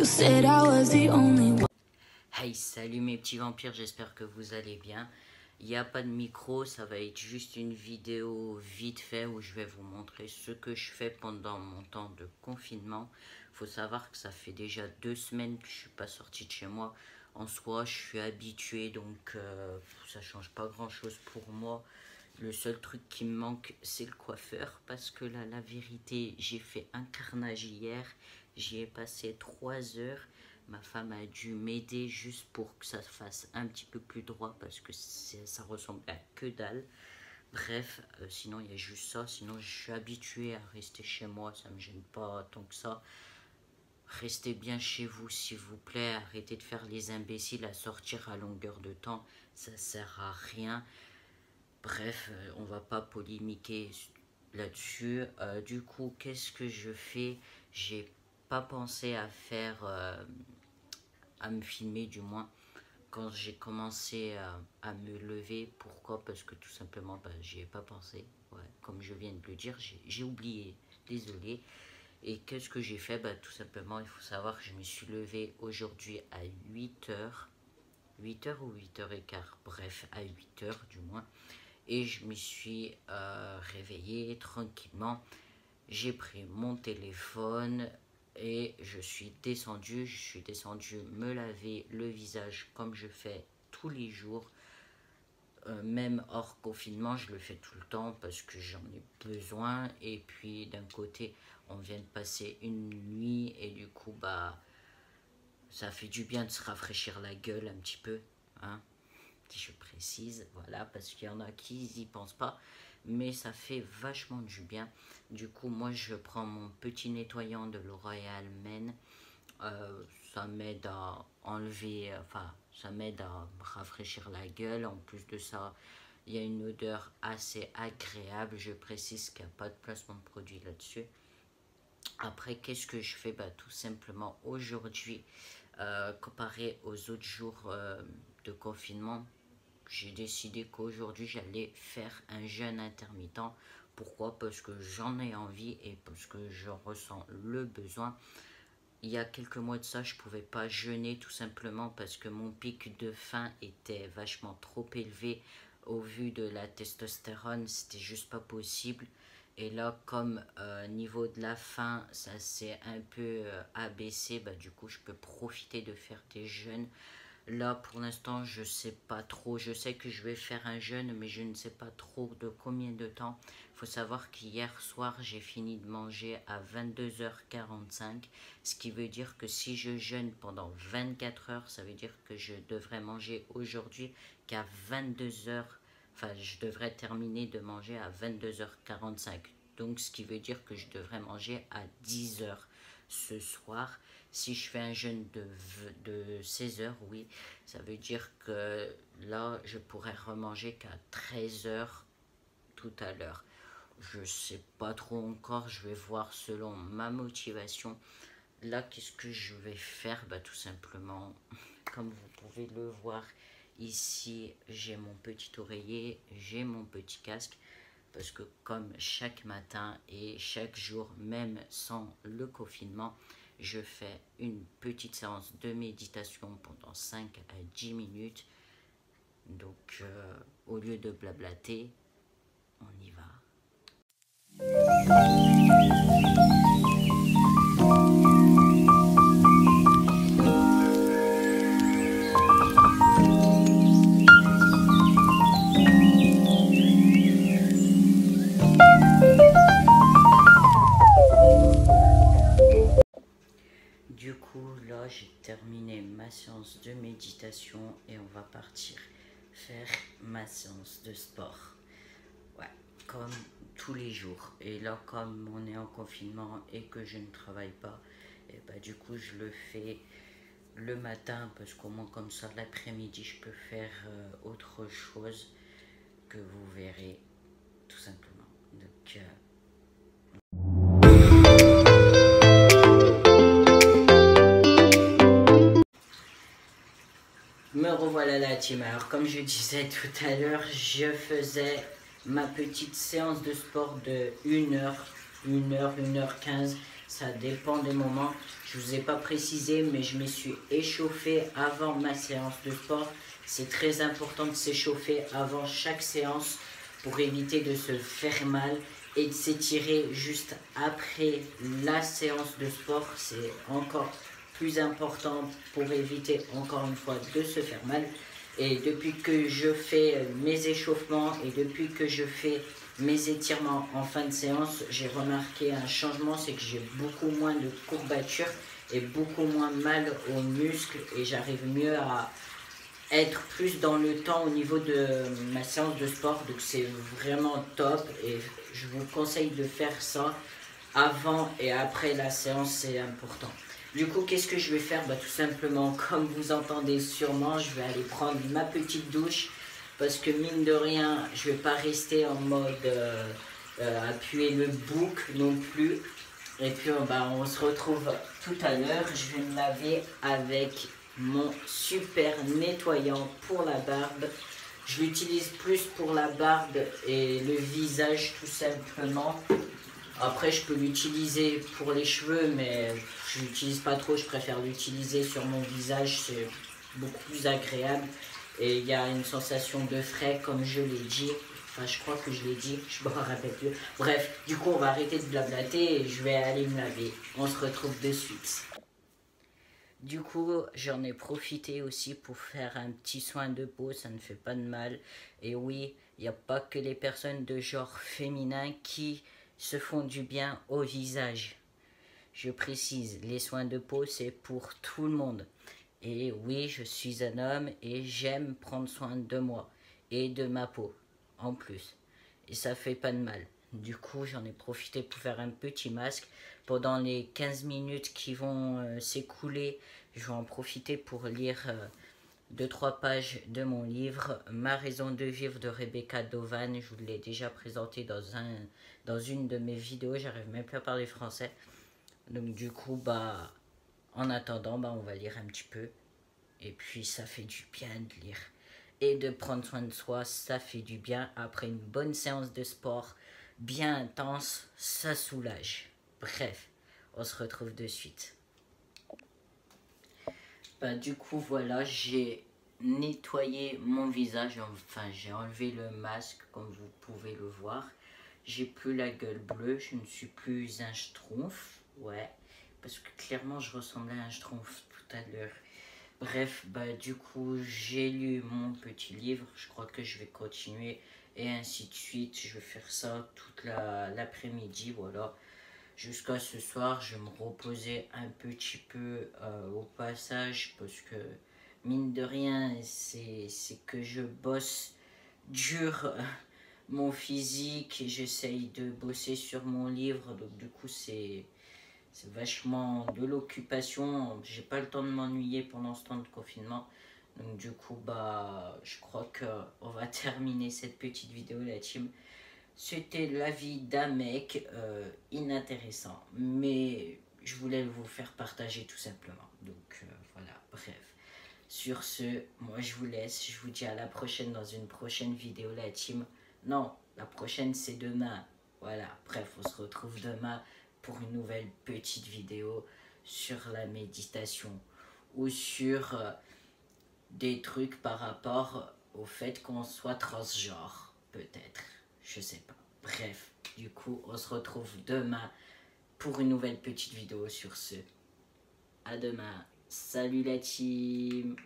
said I was the only one. Hey, salut mes petits vampires, j'espère que vous allez bien. Il n'y a pas de micro, ça va être juste une vidéo vite fait où je vais vous montrer ce que je fais pendant mon temps de confinement. Il faut savoir que ça fait déjà 2 semaines que je suis pas sorti de chez moi. En soi, je suis habitué, donc ça change pas grand chose pour moi. Le seul truc qui me manque, c'est le coiffeur, parce que là, la vérité, j'ai fait un carnage hier. J'y ai passé 3 heures. Ma femme a dû m'aider juste pour que ça se fasse un petit peu plus droit, parce que ça ressemble à que dalle. Bref, sinon il y a juste ça. Sinon, je suis habitué à rester chez moi, ça me gêne pas tant que ça. Restez bien chez vous, s'il vous plaît. Arrêtez de faire les imbéciles à sortir à longueur de temps. Ça sert à rien. Bref, on va pas polémiquer là-dessus. Du coup, qu'est-ce que je fais? J'ai pas pensé à faire, à me filmer du moins, quand j'ai commencé à me lever. Pourquoi? Parce que tout simplement, j'y ai pas pensé. Ouais, comme je viens de le dire, j'ai oublié. Désolé. Et qu'est-ce que j'ai fait? Tout simplement, il faut savoir que je me suis levé aujourd'hui à 8h. 8h ou 8h15, bref, à 8h du moins. Et je me suis réveillé tranquillement. J'ai pris mon téléphone et je suis descendu me laver le visage comme je fais tous les jours. Même hors confinement, je le fais tout le temps parce que j'en ai besoin. Et puis d'un côté, on vient de passer une nuit et du coup, ça fait du bien de se rafraîchir la gueule un petit peu, hein, si je précise, voilà, parce qu'il y en a qui n'y pensent pas, mais ça fait vachement du bien. Du coup, moi, je prends mon petit nettoyant de L'Oréal Men. Ça m'aide à enlever, ça m'aide à rafraîchir la gueule. En plus de ça, il y a une odeur assez agréable. Je précise qu'il n'y a pas de placement de produit là-dessus. Après, qu'est-ce que je fais? Tout simplement, aujourd'hui, comparé aux autres jours de confinement, j'ai décidé qu'aujourd'hui, j'allais faire un jeûne intermittent. Pourquoi? Parce que j'en ai envie et parce que j'en ressens le besoin. Il y a quelques mois de ça, je ne pouvais pas jeûner tout simplement parce que mon pic de faim était vachement trop élevé. Au vu de la testostérone, c'était juste pas possible. Et là, comme niveau de la faim, ça s'est un peu abaissé, du coup, je peux profiter de faire des jeûnes. Là, pour l'instant, je sais pas trop. Je sais que je vais faire un jeûne, mais je ne sais pas trop de combien de temps. Il faut savoir qu'hier soir, j'ai fini de manger à 22h45. Ce qui veut dire que si je jeûne pendant 24 heures, ça veut dire que je devrais manger aujourd'hui qu'à 22h. Enfin, je devrais terminer de manger à 22h45. Donc, ce qui veut dire que je devrais manger à 10h ce soir. Si je fais un jeûne de 16 heures, oui, ça veut dire que là, je pourrais remanger qu'à 13 heures tout à l'heure. Je sais pas trop encore, je vais voir selon ma motivation. Là, qu'est-ce que je vais faire? Tout simplement, comme vous pouvez le voir ici, j'ai mon petit oreiller, j'ai mon petit casque. Parce que comme chaque matin et chaque jour, même sans le confinement, je fais une petite séance de méditation pendant 5 à 10 minutes. Donc, au lieu de blablater, on y va. Du coup, là, j'ai terminé ma séance de méditation et on va partir faire ma séance de sport. Ouais, comme tous les jours. Et là, comme on est en confinement et que je ne travaille pas, et du coup, je le fais le matin parce qu'au moins comme ça, l'après-midi, je peux faire autre chose que vous verrez tout simplement. Donc, me revoilà la team. Alors comme je disais tout à l'heure, je faisais ma petite séance de sport de 1h, 1h15. ça dépend des moments. Je vous ai pas précisé, mais je me suis échauffé avant ma séance de sport. C'est très important de s'échauffer avant chaque séance pour éviter de se faire mal et de s'étirer juste après la séance de sport. C'est encore plus important pour éviter encore une fois de se faire mal. Et depuis que je fais mes échauffements et depuis que je fais mes étirements en fin de séance, j'ai remarqué un changement, c'est que j'ai beaucoup moins de courbatures et beaucoup moins mal aux muscles et j'arrive mieux à être plus dans le temps au niveau de ma séance de sport. Donc c'est vraiment top et je vous conseille de faire ça avant et après la séance, c'est important. Du coup, qu'est-ce que je vais faire? Tout simplement, comme vous entendez sûrement, je vais aller prendre ma petite douche. Parce que mine de rien, je ne vais pas rester en mode appuyer le bouc non plus. Et puis, on se retrouve tout à l'heure. Je vais me laver avec mon super nettoyant pour la barbe. Je l'utilise plus pour la barbe et le visage tout simplement. Après, je peux l'utiliser pour les cheveux, mais je l'utilise pas trop. Je préfère l'utiliser sur mon visage, c'est beaucoup plus agréable. Et il y a une sensation de frais, comme je l'ai dit. Enfin, je crois que je l'ai dit, je me rappelle plus. Bref, du coup, on va arrêter de blablater et je vais aller me laver. On se retrouve de suite. Du coup, j'en ai profité aussi pour faire un petit soin de peau, ça ne fait pas de mal. Et oui, il n'y a pas que les personnes de genre féminin qui se font du bien au visage. Je précise, les soins de peau, c'est pour tout le monde. Et oui, je suis un homme et j'aime prendre soin de moi et de ma peau, en plus. Et ça fait pas de mal. Du coup, j'en ai profité pour faire un petit masque. Pendant les 15 minutes qui vont s'écouler, je vais en profiter pour lire 2-3 pages de mon livre « Ma raison de vivre » de Rebecca Dovan. Je vous l'ai déjà présenté dans une de mes vidéos. J'arrive même plus à parler français. Donc du coup, en attendant, on va lire un petit peu. Et puis, ça fait du bien de lire. Et de prendre soin de soi, ça fait du bien. Après une bonne séance de sport bien intense, ça soulage. Bref, on se retrouve de suite. Du coup, voilà, j'ai nettoyé mon visage. Enfin, j'ai enlevé le masque, comme vous pouvez le voir. J'ai plus la gueule bleue, je ne suis plus un schtroumpf. Ouais, parce que clairement, je ressemblais à un schtroumpf tout à l'heure. Bref, du coup, j'ai lu mon petit livre. Je crois que je vais continuer et ainsi de suite. Je vais faire ça toute l'après-midi, voilà. Jusqu'à ce soir, je vais me reposer un petit peu au passage parce que, mine de rien, c'est que je bosse dur mon physique. J'essaye de bosser sur mon livre, donc du coup, c'est vachement de l'occupation. J'ai pas le temps de m'ennuyer pendant ce temps de confinement. Donc du coup, je crois qu'on va terminer cette petite vidéo, la team. C'était l'avis d'un mec inintéressant, mais je voulais vous faire partager tout simplement. Donc voilà, bref. Sur ce, moi je vous laisse. Je vous dis à la prochaine dans une prochaine vidéo, la team. Non, la prochaine c'est demain. Voilà, bref, on se retrouve demain pour une nouvelle petite vidéo sur la méditation ou sur des trucs par rapport au fait qu'on soit transgenre, peut-être, je sais pas. Bref, du coup, on se retrouve demain pour une nouvelle petite vidéo. Sur ce, à demain. Salut la team!